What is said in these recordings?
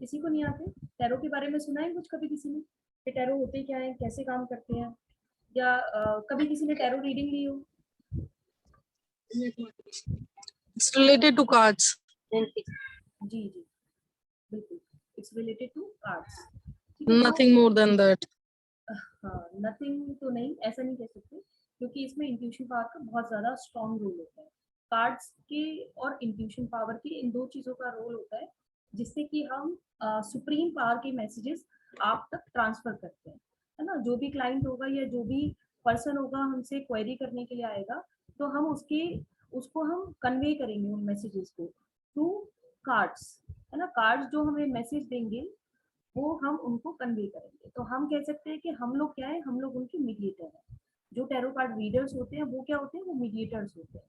किसी को नहीं आते? टैरो के बारे में सुना है कुछ कभी किसी ने कि टैरो होते क्या है, कैसे काम करते हैं, या कभी किसी ने टैरो रीडिंग ली हो? It's related to cards. जी जी बिल्कुल, it's related to cards. Nothing more than that. हाँ, नथिंग तो नहीं, ऐसा नहीं कह सकते, क्योंकि इसमें इंट्यूशन पावर का बहुत ज़्यादा स्ट्रॉन्ग रोल होता है। कार्ड्स के और इंट्यूशन पावर के, इन दो चीज़ों का रोल होता है, जिससे कि हम सुप्रीम पावर के मैसेजेस आप तक ट्रांसफर करते हैं, है ना। जो भी क्लाइंट होगा या जो भी पर्सन होगा हमसे क्वेरी करने के लिए आएगा, तो हम उसको हम कन्वे करेंगे उन मैसेजेस को थ्रू कार्ड्स, है ना। कार्ड्स जो हमें मैसेज देंगे वो हम उनको कन्वे करेंगे। तो हम कह सकते हैं कि हम लोग क्या है, हम लोग उनके मीडिएटर हैं। जो टैरो कार्ड रीडर्स होते हैं वो क्या होते हैं, वो मीडिएटर्स होते हैं।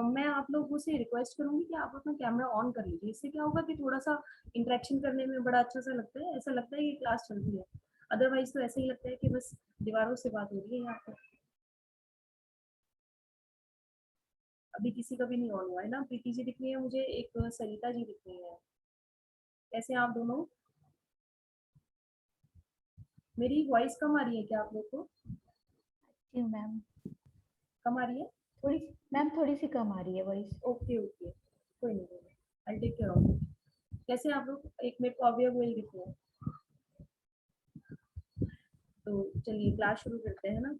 मैं आप लोगों से रिक्वेस्ट करूंगी कि आप अपना कैमरा ऑन कर लीजिए। इससे क्या होगा कि थोड़ा सा इंटरेक्शन करने में बड़ा अच्छा सा लगता है, ऐसा लगता है कि क्लास चल रही है। अदरवाइज तो ऐसे ही लगता है कि बस दीवारों से बात हो रही है यहाँ पर। अभी किसी का भी नहीं ऑन हुआ है ना। प्रीति जी दिख रही है मुझे, एक सरिता जी दिख रही है। कैसे हैं आप दोनों? मेरी वॉइस कम आ रही है क्या आप लोग को? जी मैम, कम आ रही है? थोड़ी मैम, थोड़ी सी कम आ रही है वॉइस। ओके ओके, कोई नहीं, I take care of it. कैसे हैं आप लोग? एक मिनट को अवय गोयल दिख रहे हैं। तो चलिए क्लास शुरू करते हैं ना।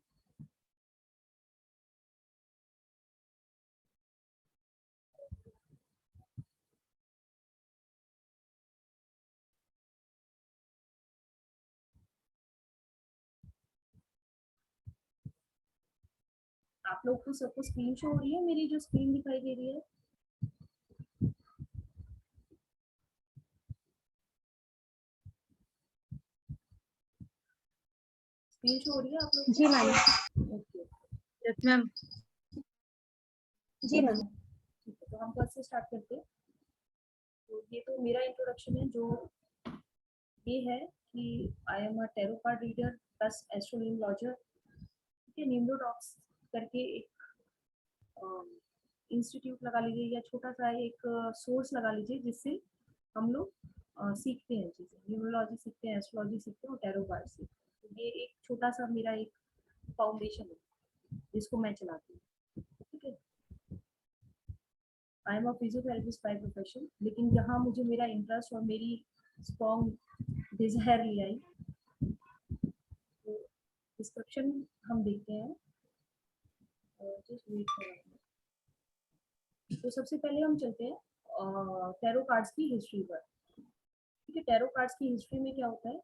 आप लोग को सबको स्क्रीन शो हो रही है, मेरी जो स्क्रीन दिखाई दे रही है? स्क्रीन शो हो रही है आप लोग? जी मैम। Okay, Yes, ma'am. जी मैम। ठीक है, तो हम फर्स्ट से स्टार्ट करते हैं। तो ये तो मेरा इंट्रोडक्शन है, जो ये है कि I am a tarot card reader plus astronumerologer. ठीक है, न्यूमरोडॉक्स करके एक इंस्टीट्यूट लगा लीजिए, या छोटा सा एक सोर्स लगा लीजिए, जिससे हम लोग सीखते हैं चीज़ें, न्यूमरोलॉजी सीखते हैं, एस्ट्रोलॉजी सीखते हैं और टैरो कार्ड सीखते हैं। तो ये एक छोटा सा मेरा एक फाउंडेशन है जिसको मैं चलाती हूँ। ठीक है, आई am a physiotherapist by profession, लेकिन यहाँ मुझे मेरा इंटरेस्ट और मेरी स्ट्रॉन्ग डिजायर ले आई। तो डिस्क्रिप्शन हम देखते हैं, जस्ट वेट करें। तो सबसे पहले हम चलते हैं टैरो कार्ड्स की हिस्ट्री पर। ठीक है, टैरो कार्ड्स की हिस्ट्री में क्या होता है,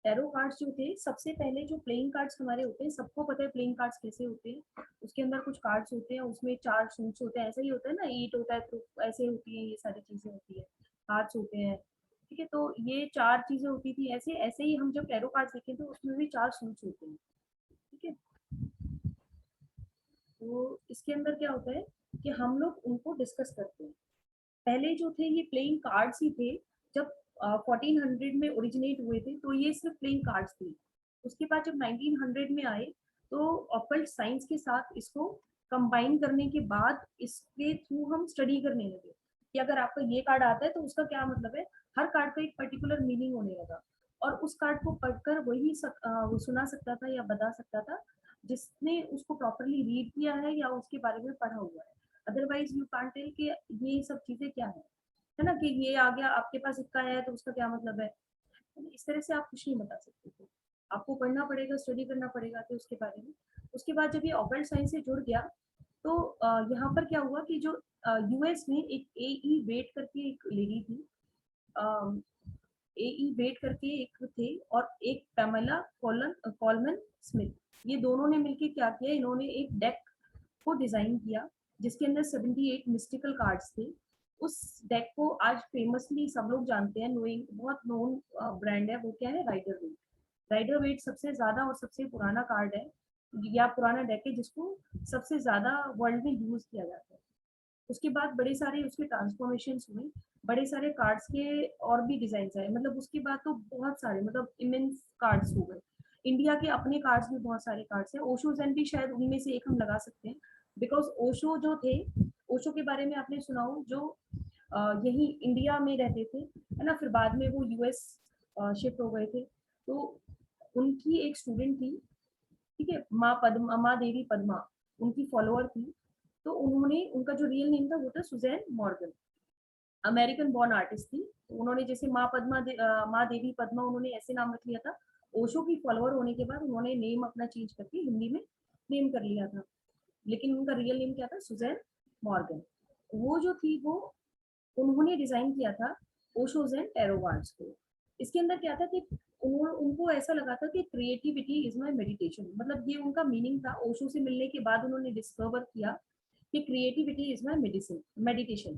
टैरो कार्ड्स जो थे, सबसे पहले जो प्लेइंग कार्ड्स हमारे होते हैं, सबको पता है प्लेइंग कार्ड्स कैसे होते हैं। उसके अंदर कुछ कार्ड्स होते हैं, उसमें 4 सूट्स होते हैं, ऐसा ही होता है ना, ईट होता है, तो ऐसे होती है, ये सारी चीजें होती है, हार्ट्स होते हैं। ठीक है, तो ये 4 चीजें होती थी। ऐसे ऐसे ही हम जब टैरो कार्ड्स देखें तो उसमें भी 4 सूट्स होते हैं। ठीक है, तो इसके अंदर क्या होता है कि हम लोग उनको डिस्कस करते हैं। पहले जो थे ये प्लेइंग कार्ड्स ही थे। जब 1400 में ओरिजिनेट हुए थे तो ये सिर्फ प्लेइंग कार्ड्स थे। उसके बाद जब 1900 में आए तो ऑकल्ट साइंस के साथ इसको कंबाइन करने के बाद इसके थ्रू हम स्टडी करने लगे कि अगर आपका ये कार्ड आता है तो उसका क्या मतलब है। हर कार्ड का एक पर्टिकुलर मीनिंग होने लगा, और उस कार्ड को पढ़कर वही वो सुना सकता था या बता सकता था जिसने उसको प्रॉपरली रीड किया है या उसके बारे में पढ़ा हुआ है। अदरवाइज यू कांट टेल कि ये सब चीजें क्या है ना, कि ये आ गया आपके पास इक्का है तो उसका क्या मतलब है। इस तरह से आप कुछ नहीं बता सकते थे। आपको पढ़ना पड़ेगा, स्टडी करना पड़ेगा कि उसके बारे में। उसके बाद जब ये ऑकल्ट साइंस से जुड़ गया तो यहाँ पर क्या हुआ कि जो यूएस में एक एई वेट करके एक लेडी थी, एई वेट करके एक थे, और एक पैमेला कॉलमन स्मिथ, ये दोनों ने मिलकर क्या किया, इन्होंने एक डेक को डिजाइन किया जिसके अंदर 78 मिस्टिकल कार्ड्स थे। उस डेक को आज फेमसली सब लोग जानते हैं, नोइंग बहुत नोन ब्रांड है, वो क्या है, राइडर वेट। राइडर वेट सबसे ज्यादा और सबसे पुराना कार्ड है, या पुराना डेक है, जिसको सबसे ज्यादा वर्ल्ड में यूज किया जाता है। उसके बाद बड़े सारे उसके ट्रांसफॉर्मेशन हुए, बड़े सारे कार्ड्स के और भी डिजाइन आए, मतलब उसके बाद तो बहुत सारे, मतलब इमेंस कार्ड्स हो गए। इंडिया के अपने कार्ड्स भी बहुत सारे कार्ड्स हैं। ओशो जैन भी शायद उनमें से एक हम लगा सकते हैं, बिकॉज ओशो जो थे, ओशो के बारे में आपने सुना हो, जो यही इंडिया में रहते थे, है ना। फिर बाद में वो यूएस शिफ्ट हो गए थे। तो उनकी एक स्टूडेंट थी, ठीक है, माँ देवी पद्मा, उनकी फॉलोअर थी। तो उन्होंने, उनका जो रियल नेम था वो था Suzanne Morgan, American born artist थी। तो उन्होंने जैसे माँ देवी पद्मा, उन्होंने ऐसे नाम रख लिया था। ओशो की फॉलोअर होने के बाद उन्होंने नेम अपना चेंज करके हिंदी में नेम कर लिया था, लेकिन उनका रियल नेम क्या था, सुजैन मॉर्गन। वो जो थी वो, उन्होंने डिजाइन किया था ओशोज एंड टैरो कार्ड्स को। इसके अंदर क्या था कि उनको ऐसा लगा था कि क्रिएटिविटी इज माय मेडिटेशन, मतलब ये उनका मीनिंग था। ओशो से मिलने के बाद उन्होंने डिस्कवर किया कि creativity is my medicine, meditation.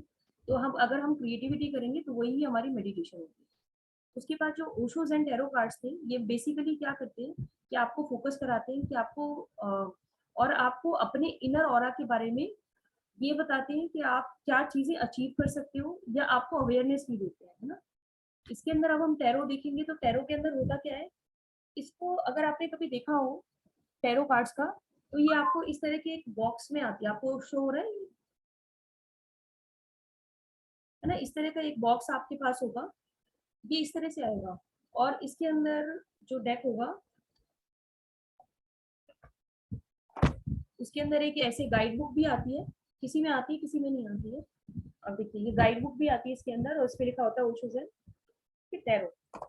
तो हम, अगर हम क्रिएटिविटी करेंगे तो वही हमारी मेडिटेशन होगी। उसके बाद जो ओशोज एंड टैरो कार्ड्स थे, ये बेसिकली क्या करते हैं कि आपको फोकस कराते हैं कि आपको और आपको अपने इनर ऑरा के बारे में ये बताते हैं कि आप क्या चीजें अचीव कर सकते हो, या आपको अवेयरनेस भी देते हैं, है ना। इसके अंदर अब हम टैरो देखेंगे तो टैरो के अंदर होता क्या है, इसको अगर आपने कभी देखा हो टैरो कार्ड्स का, तो ये आपको इस तरह के एक बॉक्स में आती है, आपको शो हो रहा है ना। इस तरह का एक बॉक्स आपके पास होगा, ये इस तरह से आएगा। और इसके अंदर जो डेक होगा, उसके अंदर एक ऐसे गाइड बुक भी आती है, किसी में आती है किसी में नहीं आती है। अब देखिए, ये गाइड बुक भी आती है इसके अंदर, और उस पर लिखा होता है ओशोज एंड टैरो।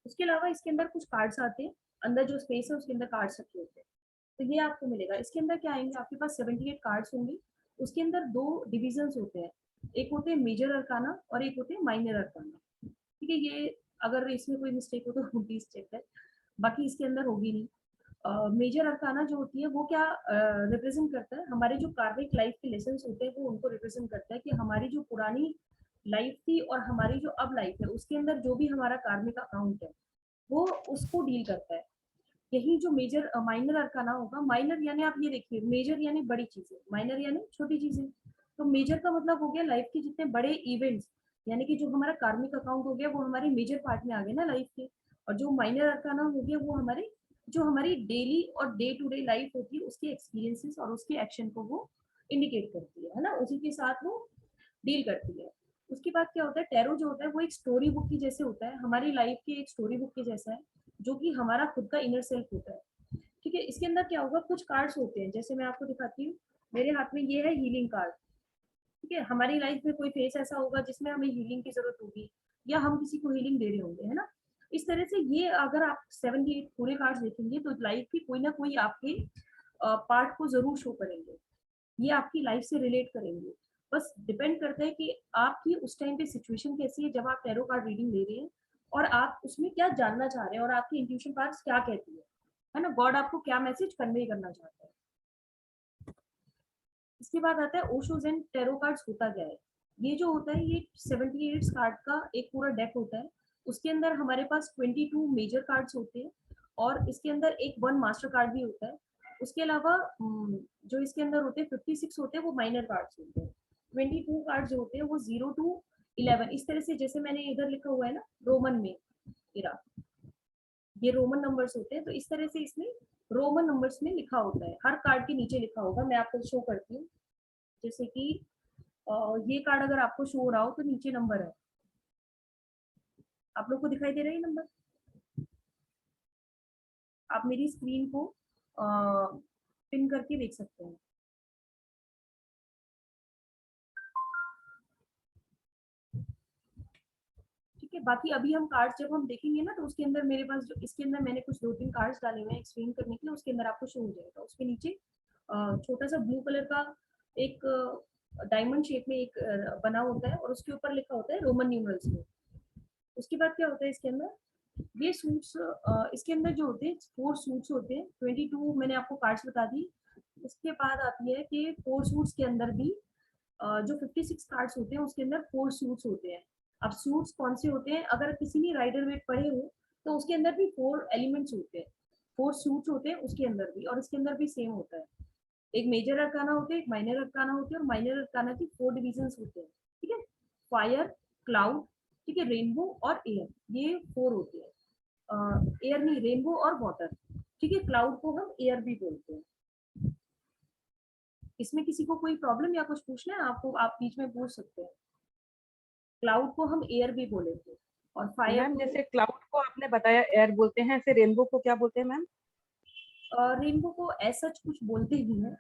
उसके अलावा इसके अंदर कुछ कार्ड्स आते हैं, अंदर जो स्पेस है उसके अंदर कार्ड्स रखे होते हैं, तो ये आपको मिलेगा। इसके अंदर क्या आएंगे, आपके पास 78 कार्ड्स होंगे। उसके अंदर दो डिविजन्स होते हैं, एक होते हैं मेजर अरकाना और एक होते हैं माइनर अरकाना, ठीक है। ये अगर इसमें कोई मिस्टेक हो तो प्लीज चेक है, बाकी इसके अंदर होगी नहीं। मेजर अरकाना जो होती है वो क्या रिप्रेजेंट करता है, हमारे जो कार्मिक लाइफ के लेसन होते हैं वो उनको रिप्रेजेंट करता है, कि हमारी जो पुरानी लाइफ थी और हमारी जो अब लाइफ है उसके अंदर जो भी हमारा कार्मिक अकाउंट है वो उसको डील करता है। यही जो मेजर माइनर अरकाना होगा, माइनर यानी आप ये देखिए, मेजर यानी बड़ी चीजें, माइनर यानी छोटी चीजें। तो मेजर का मतलब हो गया लाइफ के जितने बड़े इवेंट्स, यानी कि जो हमारा कार्मिक अकाउंट हो गया वो हमारे मेजर पार्ट में आ गए ना लाइफ के। और जो माइनर अरकाना हो गया वो हमारे, जो हमारी डेली और डे टू डे लाइफ होती है उसके एक्सपीरियंसेस और उसके एक्शन को वो इंडिकेट करती है ना, उसी के साथ वो डील करती है। उसके बाद क्या होता है, टैरो जो होता है वो एक स्टोरी बुक की जैसे होता है, हमारी लाइफ की एक स्टोरी बुक के जैसा है, जो कि हमारा खुद का इनर सेल्फ होता है, ठीक है। इसके अंदर क्या होगा, कुछ कार्ड्स होते हैं, जैसे मैं आपको दिखाती हूँ, मेरे हाथ में ये है हीलिंग कार्ड, ठीक है। हमारी लाइफ में कोई फेस ऐसा होगा जिसमें हमें हीलिंग की जरूरत होगी, या हम किसी को हीलिंग दे रहे होंगे, है ना। इस तरह से ये अगर आप 78 पूरे कार्ड्स देखेंगे तो लाइफ की कोई ना कोई आपके पार्ट को जरूर शो करेंगे, ये आपकी लाइफ से रिलेट करेंगे। बस डिपेंड करता है कि आपकी उस टाइम पे सिचुएशन कैसी है जब आप टैरो कार्ड रीडिंग ले रहे हैं, और आप उसमें क्या जानना चाह रहे हैं, और आपकी इंट्यूशन कार्ड्स क्या कहती है ना, गॉड आपको क्या मैसेज कन्वे करना चाहता है। इसके बाद आता है ओशोज एंड टैरो कार्ड्स होता क्या है। ये जो होता है ये 78 कार्ड का एक पूरा डेक होता है। उसके अंदर हमारे पास 22 मेजर कार्ड्स होते हैं, और इसके अंदर एक वन मास्टर कार्ड भी होता है। उसके अलावा जो इसके अंदर होते हैं 56 होते हैं वो माइनर कार्ड्स होते हैं। 22 कार्ड जो होते हैं वो 0 to 11, इस तरह से, जैसे मैंने इधर लिखा हुआ है ना रोमन में, ये रोमन नंबर्स होते हैं, तो इस तरह से इसमें रोमन नंबर्स में लिखा होता है, हर कार्ड के नीचे लिखा होगा। मैं आपको शो करती हूँ, जैसे कि ये कार्ड अगर आपको शो हो रहा हो तो नीचे नंबर है, आप लोग को दिखाई दे रहा है नंबर, आप मेरी स्क्रीन को पिन करके देख सकते हैं। ठीक है, बाकी अभी हम कार्ड्स जब हम देखेंगे ना तो उसके अंदर मेरे पास जो, इसके अंदर मैंने कुछ 2-3 कार्ड्स डाले हुए हैं एक्सप्लेन करने के लिए, उसके अंदर आपको शो हो जाएगा। उसके नीचे छोटा सा ब्लू कलर का एक डायमंड शेप में एक बना होता है, और उसके ऊपर लिखा होता है रोमन न्यूमरल्स में। उसके बाद क्या होता है इसके अंदर, ये सूट्स, इसके अंदर जो होते हैं 4 सूट्स होते हैं, 22 मैंने आपको कार्ड्स बता दी। उसके बाद आती है कि 4 सूट्स के अंदर भी जो 56 कार्ड्स होते हैं उसके अंदर 4 सूट्स होते हैं। अब सूट्स कौन से होते हैं, अगर किसी ने राइडर वेट पढ़े हो तो उसके अंदर भी 4 एलिमेंट्स होते हैं, 4 सूट्स होते हैं उसके अंदर भी, और इसके अंदर भी सेम होता है। एक मेजर अरकाना होते हैं, एक माइनर अरकाना होते हैं, और माइनर अरकाना की 4 डिविजन्स होते हैं, ठीक है। फायर, क्लाउड, ठीक है, रेनबो और एयर, ये 4 होते हैं। एयर नहीं, रेनबो और वाटर, ठीक है, क्लाउड को हम एयर भी बोलते हैं। इसमें किसी को कोई प्रॉब्लम या कुछ पूछना है आपको, आप बीच में पूछ सकते हैं। क्लाउड को हम एयर भी बोलेंगे और फायर मैम जैसे क्लाउड को आपने बताया एयर बोलते हैं, ऐसे रेनबो को क्या बोलते हैं मैम? रेनबो को ऐसा कुछ बोलते ही है,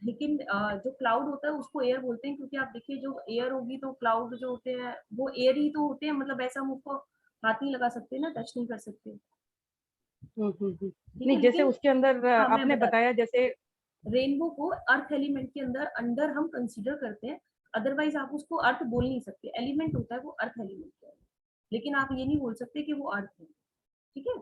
लेकिन जो क्लाउड होता है उसको एयर बोलते हैं, क्योंकि आप देखिए जो एयर होगी तो क्लाउड जो होते हैं वो एयर ही तो होते हैं, मतलब ऐसा हम उसको हाथ नहीं लगा सकते ना, टच नहीं कर सकते। ठीक नहीं है, जैसे लेकिन उसके अंदर हाँ मैं आपने बताती बताया जैसे हूँ, रेनबो को अर्थ एलिमेंट के अंदर अंदर हम कंसीडर करते हैं, अदरवाइज आप उसको अर्थ बोल नहीं सकते, एलिमेंट होता है वो अर्थ एलिमेंट है, लेकिन आप ये नहीं बोल सकते कि वो अर्थ है। ठीक है,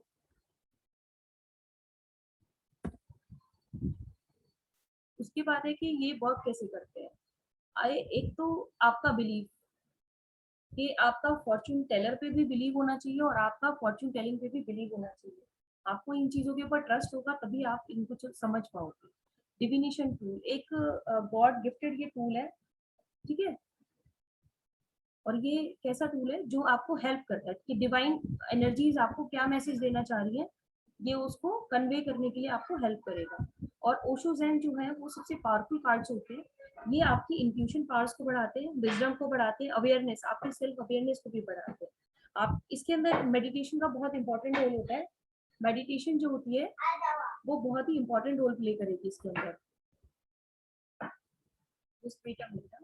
उसके बाद है कि ये वर्क कैसे करते हैं। आए एक तो आपका बिलीफ, कि आपका फॉर्च्यून टेलर पे भी बिलीव होना चाहिए और आपका फॉर्च्यून टेलिंग पे भी बिलीव होना चाहिए। आपको इन चीजों के ऊपर ट्रस्ट होगा तभी आप इनको समझ पाओगे। डिविनेशन टूल एक गॉड गिफ्टेड ये टूल है, ठीक है, और ये कैसा टूल है जो आपको हेल्प करता है कि डिवाइन एनर्जीज आपको क्या मैसेज देना चाह रही है, ये उसको कन्वे करने के लिए आपको हेल्प करेगा। और ओशो ज़ेन जो है वो सबसे पावरफुल कार्ड्स होते हैं, ये आपकी इंट्यूशन पावर्स को बढ़ाते हैं, विजडम को बढ़ाते हैं, अवेयरनेस, आपकी सेल्फ अवेयरनेस को भी बढ़ाते हैं। आप इसके अंदर मेडिटेशन का बहुत इंपॉर्टेंट रोल होता है, मेडिटेशन जो होती है वो बहुत ही इंपॉर्टेंट रोल प्ले करेगी इसके अंदर। उस बेटा मिलता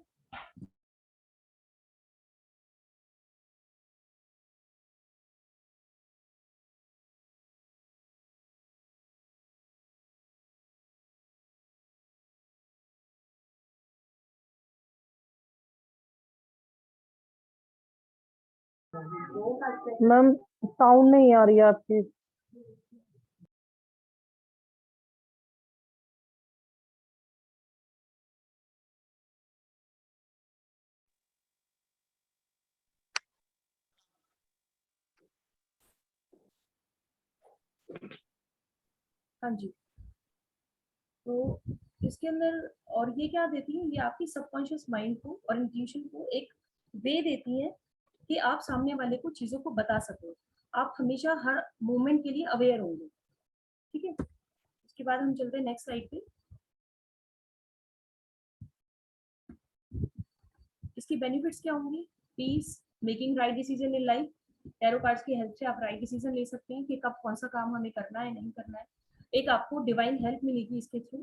मैम साउंड नहीं आ रही है आपकी। हाँ जी, तो इसके अंदर और ये क्या देती है, ये आपकी सबकॉन्शियस माइंड को और इंट्यूशन को एक वे देती है कि आप सामने वाले को चीजों को बता सको, आप हमेशा हर मोमेंट के लिए अवेयर होंगे। ठीक है, उसके बाद हम चलते हैं नेक्स्ट स्लाइड पे। इसकी बेनिफिट्स क्या होंगी? Peace, making right decision in life, tarot cards की हेल्प से आप राइट डिसीजन ले सकते हैं कि कब कौन सा काम हमें करना है नहीं करना है। एक आपको डिवाइन हेल्प मिलेगी इसके थ्रू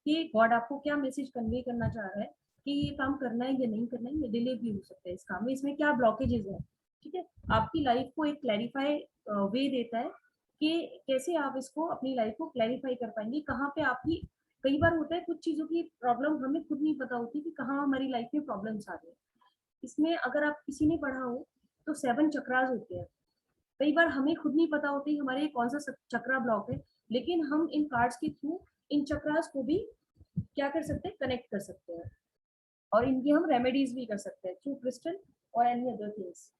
कि गॉड आपको क्या मैसेज कन्वे करना चाह रहा है कि ये काम करना है या नहीं करना है, ये डिले भी हो सकता है इस काम में, इसमें क्या ब्लॉकेजेस है। ठीक है, आपकी लाइफ को एक क्लैरिफाई वे देता है कि कैसे आप इसको अपनी लाइफ को क्लैरिफाई कर पाएंगे, कहाँ पे आपकी, कई बार होता है कुछ चीजों की प्रॉब्लम हमें खुद नहीं पता होती कि कहाँ हमारी लाइफ में प्रॉब्लम्स आ रही है। इसमें अगर आप किसी ने पढ़ा हो तो 7 चक्रास होते हैं, कई बार हमें खुद नहीं पता होती हमारे कौन सा चक्रा ब्लॉक है, लेकिन हम इन कार्ड्स के थ्रू इन चक्रास को भी क्या कर सकते हैं, कनेक्ट कर सकते हैं, और इनकी हम रेमेडीज भी कर सकते हैं थ्रू क्रिस्टल और एनी अदर थिंग्स।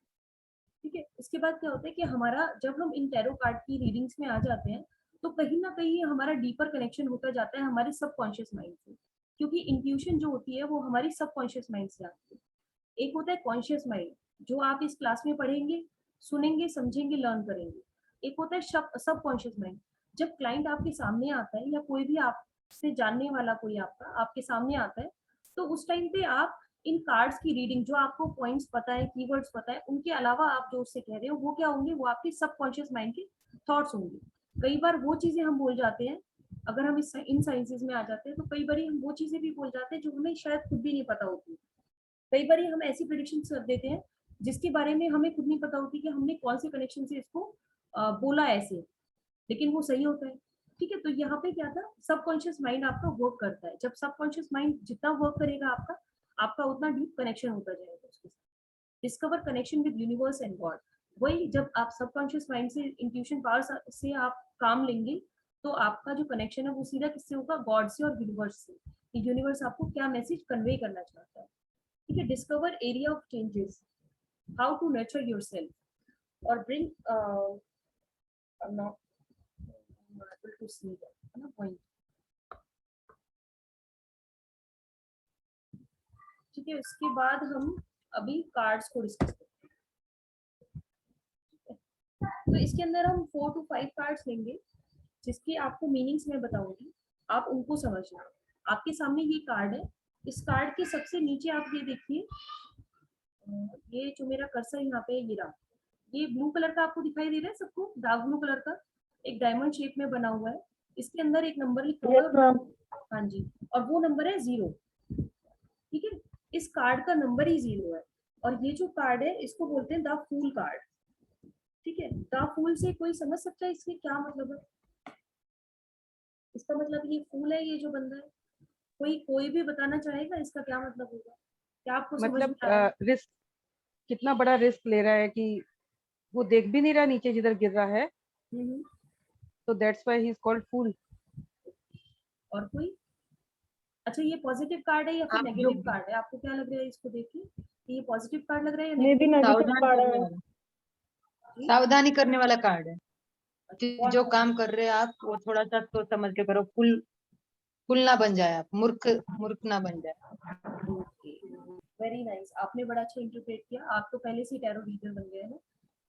ठीक है, इसके बाद क्या होता है कि हमारा जब हम इन टैरो कार्ड की रीडिंग्स में आ जाते हैं तो कहीं ना कहीं हमारा डीपर कनेक्शन होता जाता है हमारे सबकॉन्शियस माइंड से, क्योंकि इंट्यूशन जो होती है वो हमारी सबकॉन्शियस माइंड से आती है। एक होता है कॉन्शियस माइंड जो आप इस क्लास में पढ़ेंगे, सुनेंगे, समझेंगे, लर्न करेंगे। एक होता है सब कॉन्शियस माइंड, जब क्लाइंट आपके सामने आता है या कोई भी आपसे जानने वाला कोई आपका आपके सामने आता है, तो उस टाइम पे आप इन कार्ड्स की रीडिंग, जो आपको पॉइंट्स पता है, कीवर्ड्स पता है, उनके अलावा आप जो उससे कह रहे हो वो क्या होंगे, वो आपके सबकॉन्शियस माइंड के थॉट्स होंगे। कई बार वो चीजें हम बोल जाते हैं, अगर हम इन साइंसेस में आ जाते हैं तो कई बार हम वो चीजें भी बोल जाते हैं जो हमें शायद खुद भी नहीं पता होती। कई बार हम ऐसी प्रिडिक्शन कर देते हैं जिसके बारे में हमें खुद नहीं पता होती कि हमने कौन से कनेक्शन से इसको बोला ऐसे, लेकिन वो सही होता है। ठीक है, तो यहाँ पे क्या था, सबकॉन्शियस माइंड आपका वर्क करता है, जब सबकॉन्शियस माइंड जितना वर्क करेगा आपका आपका उतना डीप कनेक्शन होता जाएगा उसके साथ। Discover connection with universe and God, वही जब आप सबकॉन्शियस माइंड से इंट्यूशन पावर से आप काम लेंगे तो आपका जो कनेक्शन है वो सीधा किससे होगा, गॉड से और यूनिवर्स से, कि यूनिवर्स आपको क्या मैसेज कन्वे करना चाहता है। ठीक है, discover area of changes, how to nurture yourself और bring not able to see that, है ना पॉइंट। ठीक है, उसके बाद हम अभी कार्ड्स को डिस्कस करते हैं। तो इसके अंदर हम 4 to 5 कार्ड्स लेंगे जिसकी आपको मीनिंग्स मैं बताऊंगी, आप उनको समझना। आपके सामने ये कार्ड है, इस कार्ड के सबसे नीचे आप ये देखिए, ये जो मेरा कर्सर यहाँ पे है, ये रहा, ये ब्लू कलर का आपको दिखाई दे रहा है सबको, डार्क ब्लू कलर का, एक डायमंड शेप में बना हुआ है, इसके अंदर एक नंबर लिखा हुआ यस है। मैम। हाँ जी, और वो नंबर है 0। ठीक है, इस कार्ड का नंबर ही 0 है, और ये जो कार्ड है इसको बोलते हैं द फूल कार्ड। ठीक है, द फूल से कोई समझ सकता है इसके क्या मतलब है? इसका मतलब ये फूल है, ये जो बंदा है, कोई भी बताना चाहेगा इसका क्या मतलब होगा? क्या आपको समझ मतलब में आ रहा है? रिस्क, कितना बड़ा रिस्क ले रहा है कि वो देख भी नहीं रहा नीचे जिधर गिर रहा है, हम्म, तो that's why he is called fool. और कोई? अच्छा, ये पॉजिटिव कार्ड है या फिर आप जो नेगेटिव कार्ड है? आपको क्या लग रहा है इसको देख के कि ये पॉजिटिव कार्ड लग रहा है या मे भी नेगेटिव? नेगेटिव सावधान कार्ड करने है। वाला सावधानी करने वाला कार्ड है कि कौन जो सा? काम कर रहे हैं आप वो थोड़ा सा सोच समझ के करो, फुल फुल ना बन जाए, आप मूर्ख मूर्ख ना बन जाए। ओके, वेरी नाइस, आपने बड़ा अच्छा इंटरप्रेट किया, आप तो पहले से ही टैरो रीडर बन गए हैं ना।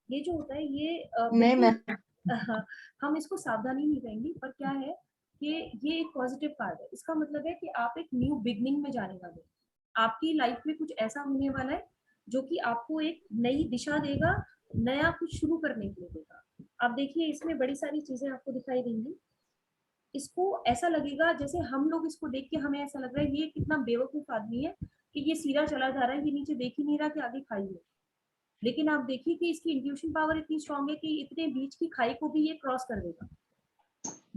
ये जो होता है ये नहीं मैं बिल्कुल हम इसको सावधानी नहीं कहेंगे, पर क्या है कि ये एक पॉजिटिव कार्ड है। इसका मतलब है कि आप एक न्यू बिगनिंग में जाने वाले हैं। आपकी लाइफ में कुछ ऐसा होने वाला है जो कि आपको एक नई दिशा देगा, नया कुछ शुरू करने के लिए देगा। आप देखिए, इसमें बड़ी सारी चीजें आपको दिखाई देंगी। इसको ऐसा लगेगा जैसे हम लोग इसको देख के हमें ऐसा लग रहा है ये कितना बेवकूफ आदमी है कि ये सीधा चला जा रहा है, ये नीचे देख ही नहीं रहा कि आगे खाई है। लेकिन आप देखिए कि इसकी इंट्यूशन पावर इतनी स्ट्रांग है कि इतने बीच की खाई को भी ये क्रॉस कर देगा।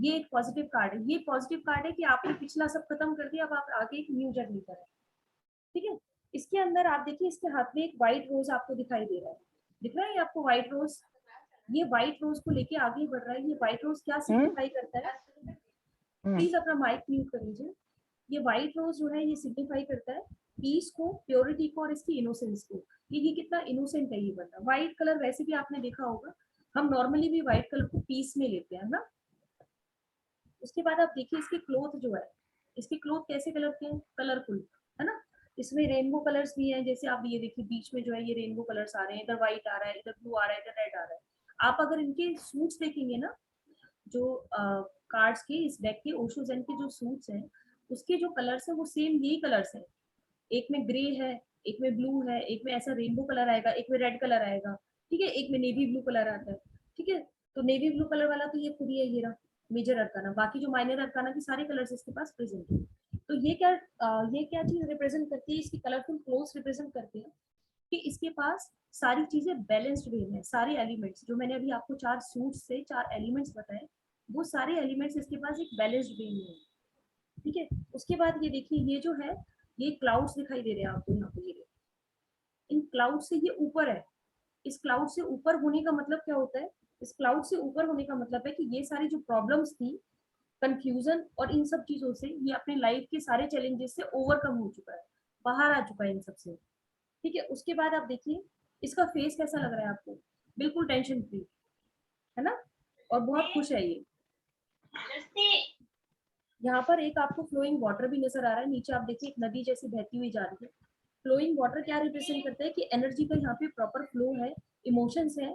ये एक पॉजिटिव कार्ड है। ये पॉजिटिव कार्ड है कि आपने पिछला सब खत्म कर दिया, अब आप आगे एक न्यू जर्नी पर है। ठीक है, इसके अंदर आप देखिए, इसके हाथ में एक व्हाइट रोज आपको दिखाई दे रहा है। दिख रहा है ये आपको व्हाइट रोज? ये व्हाइट रोज को लेके आगे बढ़ रहा है। ये व्हाइट रोज क्या सिग्निफाई करता है? प्लीज अपना माइक म्यूट कर लीजिए। ये व्हाइट रोज जो है ये सिग्निफाई करता है पीस को, प्योरिटी को, और इसकी इनोसेंस को। ये कितना इनोसेंट है ये बंदा। व्हाइट कलर वैसे भी आपने देखा होगा, हम नॉर्मली भी व्हाइट कलर को पीस में लेते हैं ना। उसके बाद आप देखिए इसके क्लोथ जो है, इसके क्लोथ कैसे कलर के हैं? कलरफुल, है ना। इसमें रेनबो कलर्स भी हैं, जैसे आप ये देखिए बीच में जो है ये रेनबो कलर्स आ रहे हैं, इधर व्हाइट आ रहा है, इधर ब्लू आ रहा है, इधर रेड आ रहा है। आप अगर इनके सूट्स देखेंगे ना, जो कार्ड्स के इस डेक के ओशो जेन के जो सूट्स हैं, उसके जो कलर्स हैं वो सेम यही कलर्स हैं। एक में ग्रे है, एक में ब्लू है, एक में ऐसा रेनबो कलर आएगा, एक में रेड कलर आएगा, ठीक है, एक में नेवी ब्लू कलर आता है। ठीक है, तो नेवी ब्लू कलर वाला तो ये खुद ही है, ये रहा मेजर अरकाना। बाकी जो माइनर अरकाना की सारे कलर्स इसके पास प्रेजेंट है। तो ये क्या चीज रिप्रेजेंट करती है? इसकी कलरफुल क्लोथ्स रिप्रेजेंट करते हैं कि इसके पास सारी चीजें बैलेंस्ड वे में, सारे एलिमेंट्स जो मैंने अभी आपको 4 सूट्स से 4 एलिमेंट्स बताए, वो सारे एलिमेंट्स इसके पास एक बैलेंस्ड वे में है। ठीक है, उसके बाद ये देखिए, ये जो है ये क्लाउड्स दिखाई दे रहे हैं आपको यहाँ पे, ये इन क्लाउड से ये ऊपर है। इस क्लाउड से ऊपर होने का मतलब क्या होता है? इस क्लाउड से ऊपर होने का मतलब है कि ये सारी जो प्रॉब्लम्स थी, कंफ्यूजन और इन सब चीजों से, ये अपने लाइफ के सारे चैलेंजेस से ओवरकम हो चुका है, बाहर आ चुका है इन सब से। ठीक है, उसके बाद आप देखिए इसका फेस कैसा लग रहा है आपको? बिल्कुल टेंशन फ्री, है ना, और बहुत खुश है ये। यहाँ पर एक आपको फ्लोइंग वाटर भी नजर आ रहा है, नीचे आप देखिए एक नदी जैसी बहती हुई जा रही है। फ्लोइंग वाटर क्या रिप्रेजेंट करता है कि एनर्जी का यहाँ पे प्रॉपर फ्लो है, इमोशंस है,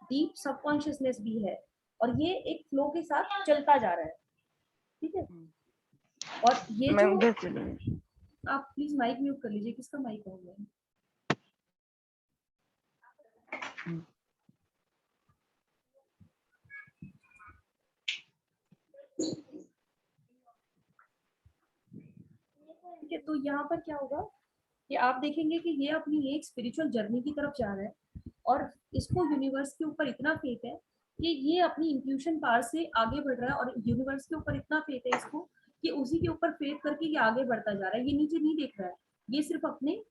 डीप सबकॉन्शियसनेस भी है, और ये एक फ्लो के साथ चलता जा रहा है। ठीक है, और ये मैम जो, उधर चलिए। आप प्लीज माइक म्यूट कर लीजिए, किसका माइक ऑन है? ठीक है, तो यहाँ पर क्या होगा कि आप देखेंगे कि ये अपनी एक स्पिरिचुअल जर्नी की तरफ जा रहा है, और इसको यूनिवर्स के ऊपर इतना फेथ है कि ये अपनी इंट्यूशन पावर से आगे बढ़ रहा है, और यूनिवर्स के ऊपर इतना फेथ है इसको कि उसी के ऊपर फेथ करके ये आगे बढ़ता जा रहा है। ये नीचे नहीं देख रहा है, ये सिर्फ अपने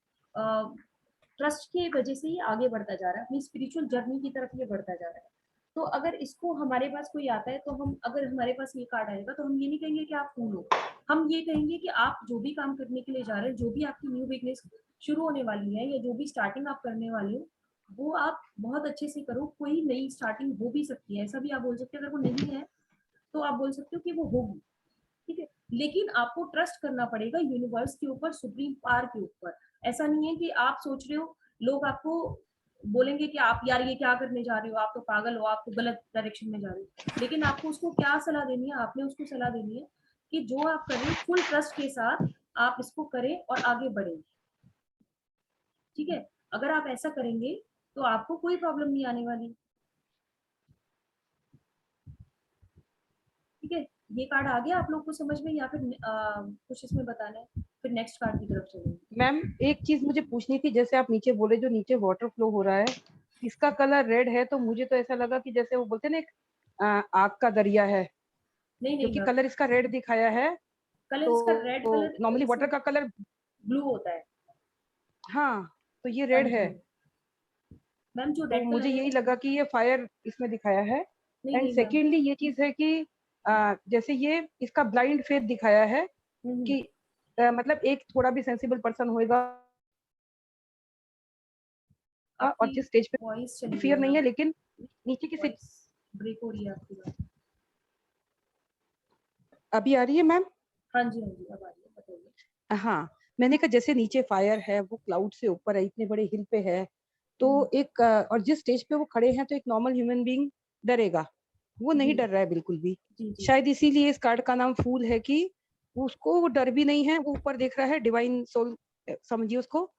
ट्रस्ट की वजह से ही आगे बढ़ता जा रहा है, अपनी स्पिरिचुअल जर्नी की तरफ ये बढ़ता जा रहा है। तो अगर इसको हमारे पास कोई आता है, तो हम, अगर हमारे पास ये कार्ड आएगा, तो हम ये नहीं कहेंगे कि आप फूल हो, हम ये कहेंगे कि आप जो भी काम करने के लिए जा रहे हैं, जो भी आपकी न्यू बिजनेस शुरू होने वाली है, या जो भी स्टार्टिंग आप करने वाले हो, वो आप बहुत अच्छे से करो। कोई नई स्टार्टिंग हो भी सकती है, ऐसा भी आप बोल सकते हो। अगर वो नहीं है तो आप बोल सकते हो कि वो होगी। ठीक है, लेकिन आपको ट्रस्ट करना पड़ेगा यूनिवर्स के ऊपर, सुप्रीम पावर के ऊपर। ऐसा नहीं है कि आप सोच रहे हो, लोग आपको बोलेंगे कि आप यार ये क्या करने जा रहे हो, आप तो पागल हो, आप तो गलत डायरेक्शन में जा रहे हो। लेकिन आपको उसको क्या सलाह देनी है? आपने उसको सलाह देनी है कि जो आप करें फुल ट्रस्ट के साथ आप इसको करें और आगे बढ़ें। ठीक है, अगर आप ऐसा करेंगे तो आपको कोई प्रॉब्लम नहीं आने वाली। ठीक है, ये कार्ड आ गया आप लोग को समझ में, या फिर कुछ इसमें बताना है, फिर नेक्स्ट कार्ड की तरफ चलेंगे। मैम एक चीज मुझे पूछनी थी, जैसे आप नीचे बोले जो नीचे वाटर फ्लो हो रहा है, इसका कलर रेड है, तो मुझे तो ऐसा लगा कि जैसे वो बोलते हैं ना एक आग का दरिया है, नहीं नहीं क्योंकि मैम, कलर इसका रेड दिखाया है। कलर इसका रेड तो कलर नॉर्मली वाटर का कलर, ब्लू होता है। हाँ, तो ये हाँ रेड है, जी मैम, जो तो रेड मुझे कलर है। यही लगा कि ये फायर इसमें दिखाया है। नहीं एंड नहीं मैम। सेकेंडली ये चीज है कि जैसे ये इसका ब्लाइंड फेथ दिखाया है हम्म, कि मतलब एक थोड़ा भी सेंसिबल पर्सन होएगा और आपकी जिस स्टेज पे वॉइस चली गई फियर है नहीं है, मैम, लेकिन नीचे की वॉइस ब्रेक हो रही है आपकी बात। अभी आ रही है मैम? हाँ जी हाँ जी, अब आ रही है, बताइए। हाँ, मैंने कहा जैसे नीचे फायर है, वो क्लाउड से ऊपर है, इतने बड़े हिल पे है, तो एक और जिस स्टेज पे वो खड़े हैं, तो एक नॉर्मल ह्यूमन बीइंग डरेगा, वो नहीं जी डर रहा है बिल्कुल भी। जी जी। शायद इसीलिए इस कार्ड का नाम फूल है कि उसको वो डर भी नहीं है, वो ऊपर देख रहा है, डिवाइन सोल समझिए उसको।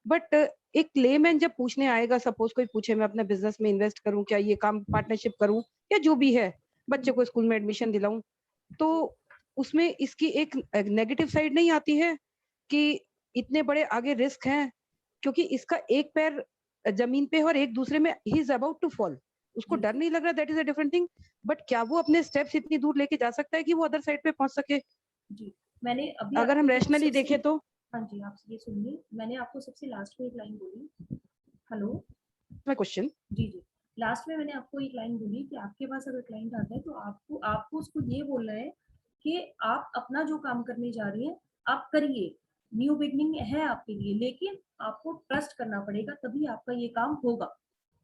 बट एक लेमैन जब पूछने आएगा, सपोज कोई पूछे मैं अपने बिजनेस में इन्वेस्ट करूं, क्या ये काम पार्टनरशिप करूं, या जो भी है, बच्चे को स्कूल में एडमिशन दिलाऊं, तो उसमें इसकी एक नेगेटिव साइड नहीं आती है कि इतने बड़े आगे रिस्क हैं, क्योंकि इसका एक पैर जमीन पे है और एक दूसरे में ही इज अबाउट टू फॉल, उसको जी डर नहीं लग रहा, that is a different thing. But क्या वो अपने स्टेप्स इतनी दूर लेके जा सकता है कि वो अदर साइड पे पहुंच सके? जी। मैंने अभी अगर आपको हम जो रैशनली सबसे, देखें तो। हाँ जी, आप ये सुनिए, मैंने आपको सबसे लास्ट में एक लाइन बोली। हेलो। क्वेश्चन। जी जी। लास्ट में मैंने आपको एक लाइन बोली कि आपके पास अगर क्लाइंट आता है तो आपको आपको उसको ये बोलना है कि आप अपना जो काम करने जा रही हैं आप करिए, न्यू बिगनिंग है आपके लिए, लेकिन आपको ट्रस्ट करना पड़ेगा, तभी आपका ये काम होगा।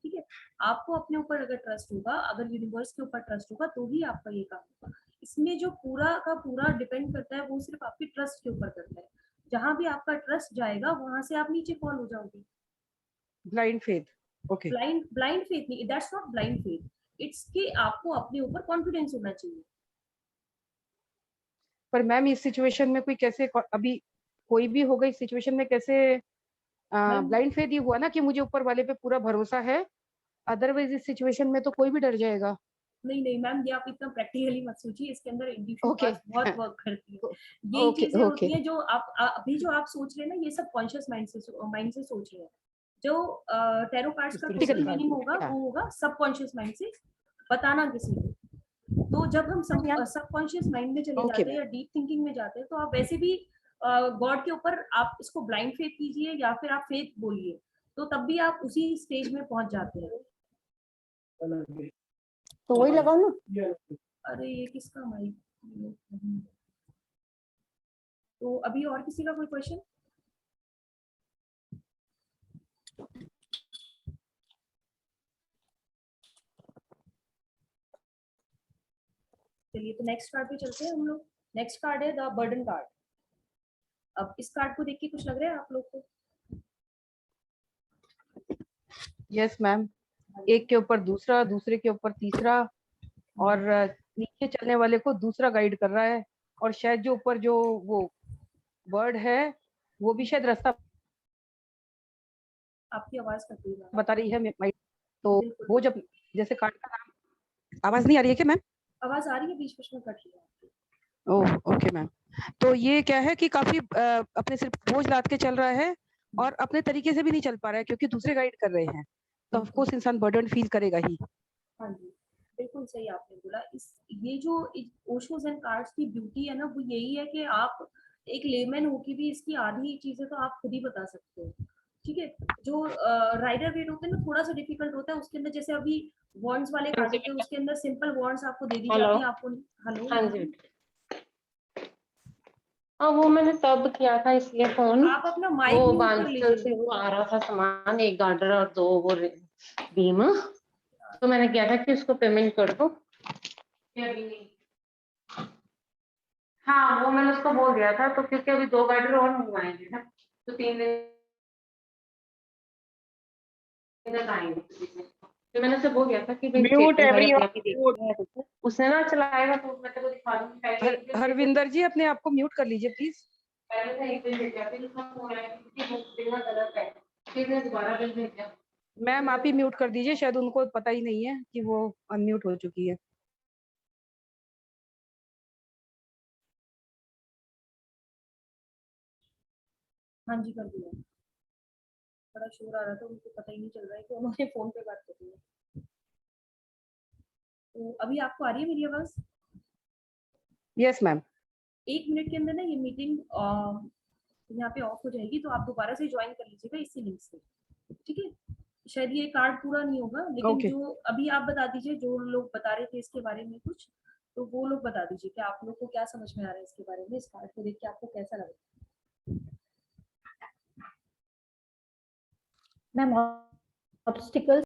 ठीक है, आपको अपने ऊपर अगर ट्रस्ट होगा, अगर यूनिवर्स के ऊपर ट्रस्ट होगा, तो ही आपका ये काम होगा। इसमें जो पूरा का पूरा डिपेंड करता है वो सिर्फ आपके ट्रस्ट के ऊपर करता है। जहां भी आपका ट्रस्ट जाएगा वहां से आप नीचे फॉल हो जाओगे। Blind faith. Okay. Blind blind faith नहीं, that's not blind faith, it's कि आपको अपने ऊपर कॉन्फिडेंस होना चाहिए। पर मैम इस सिचुएशन में कोई कैसे अभी कोई भी होगा इस सिचुएशन में कैसे मैम ब्लाइंड फेथ ये हुआ ना कि मुझे ऊपर वाले पे पूरा भरोसा है, अदरवाइज इस सिचुएशन में तो कोई भी डर जाएगा। नहीं नहीं मैम, ये आप इतना प्रैक्टिकली मत सोचिए, इसके अंदर इंट्यूशन ओके। पार्ट बहुत वर्क करती है। यही ओके चीजें ओके। होती हैं जो आप अभी जो आप सोच रहे हैं ना, ये सब कॉन्शियस माइंड से सोच रहे हैं। जो टैरो कार्ड्स का टोटल Theoretically, मीनिंग होगा हाँ। वो होगा सबकॉन्शियस माइंड से बताना किसी को। तो जब हम सबकॉन्शियस माइंड में चले ओके जाते हैं या डीप थिंकिंग में जाते हैं, तो आप वैसे भी गॉड के ऊपर आप इसको ब्लाइंड फेथ कीजिए या फिर आप फेथ बोलिए, तो तब भी आप उसी स्टेज में पहुंच जाते हैं। तो वही लगाओ ना। अरे ये किसका माइक? तो अभी और किसी का कोई क्वेश्चन? चलिए, तो नेक्स्ट कार्ड पे चलते हैं हम लोग। नेक्स्ट कार्ड है द बर्डन कार्ड। अब इस कार्ड को देख के कुछ लग रहा है आप लोग को? यस मैम, एक के ऊपर दूसरा, दूसरे के ऊपर तीसरा, और नीचे चलने वाले को दूसरा गाइड कर रहा है, और शायद जो ऊपर जो वो बर्ड है वो भी शायद रास्ता आपकी आवाज कट रही है। बता रही है तो बिल्कुल वो जब जैसे कार्ड का नाम, आवाज नहीं आ रही है क्या मैम? आवाज आ रही है, बीच बीच में कट रही है आपकी। Oh okay ma'am. तो ये क्या है कि काफी अपने सिर्फ बोझ लाद के चल रहा है और अपने तरीके से भी नहीं चल पा रहा है, क्योंकि दूसरे गाइड कर रहे हैं, तो ऑफ कोर्स इंसान बर्डन फील करेगा ही। हाँ जी, बिल्कुल सही आपने बोला। इस ये जो ओशोस एंड कार्ड्स की ब्यूटी है ना, वो यही है कि आप एक लेमैन होके भी इसकी आधी चीजें तो आप खुद ही बता सकते हो। ठीक है, जो राइडर वेट होते हैं ना, थोड़ा सा डिफिकल्ट होता है उसके अंदर। जैसे अभी वॉन्ड्स वाले कार्ड होते हैं, उसके अंदर सिंपल वॉन्ड्स आपको दे दी जाती है, आपको। हेलो। हाँ जी। हाँ, वो मैंने तब किया था इसलिए फोन, आप अपना माइक वो म्यूट कर बांसल से लीजिए। वो आ रहा था सामान, एक गार्डर और 2 वो बीम, तो मैंने किया था कि उसको पेमेंट कर दो। अभी नहीं। हाँ, वो मैंने उसको बोल दिया था, तो क्योंकि अभी 2 गार्डर और मंगवाएंगे ना, तो 3 दिन तक आएंगे। तो मैंने उसे बोल दिया था कि भाई स्टेटमेंट वाले अपने आप ही देखते हैं, तो उसने ना चलाएगा, तो मैं तेरे को दिखा दूंगी पहले। हरविंदर जी अपने आप को म्यूट कर लीजिए प्लीज। पहले से एक दिन भेजा, फिर उसका फोन आया कि बुक देना गलत है, आशीष ने दोबारा बिल भेज दिया। मैम आप ही म्यूट कर दीजिए, शायद उनको पता ही नहीं है कि वो अनम्यूट हो चुकी है। हाँ जी, कर दिया। बड़ा शोर आ रहा था, उनको पता ही नहीं चल रहा है कि उन्होंने फोन पे बात कर है। तो अभी आपको आ रही है मेरी आवाज? Yes ma'am. 1 मिनट के अंदर ना ये मीटिंग यहाँ पे ऑफ हो जाएगी, तो आप दोबारा से ज्वाइन कर लीजिएगा इसी लिंक से, ठीक है? शायद ये कार्ड पूरा नहीं होगा, लेकिन Okay. जो अभी आप बता दीजिए, जो लोग बता रहे थे इसके बारे में कुछ, तो वो लोग बता दीजिए कि आप लोग को क्या समझ में आ रहा है इसके बारे में, इस कार्ड को देख के आपको कैसा लग रहा है? Ma'am obstacles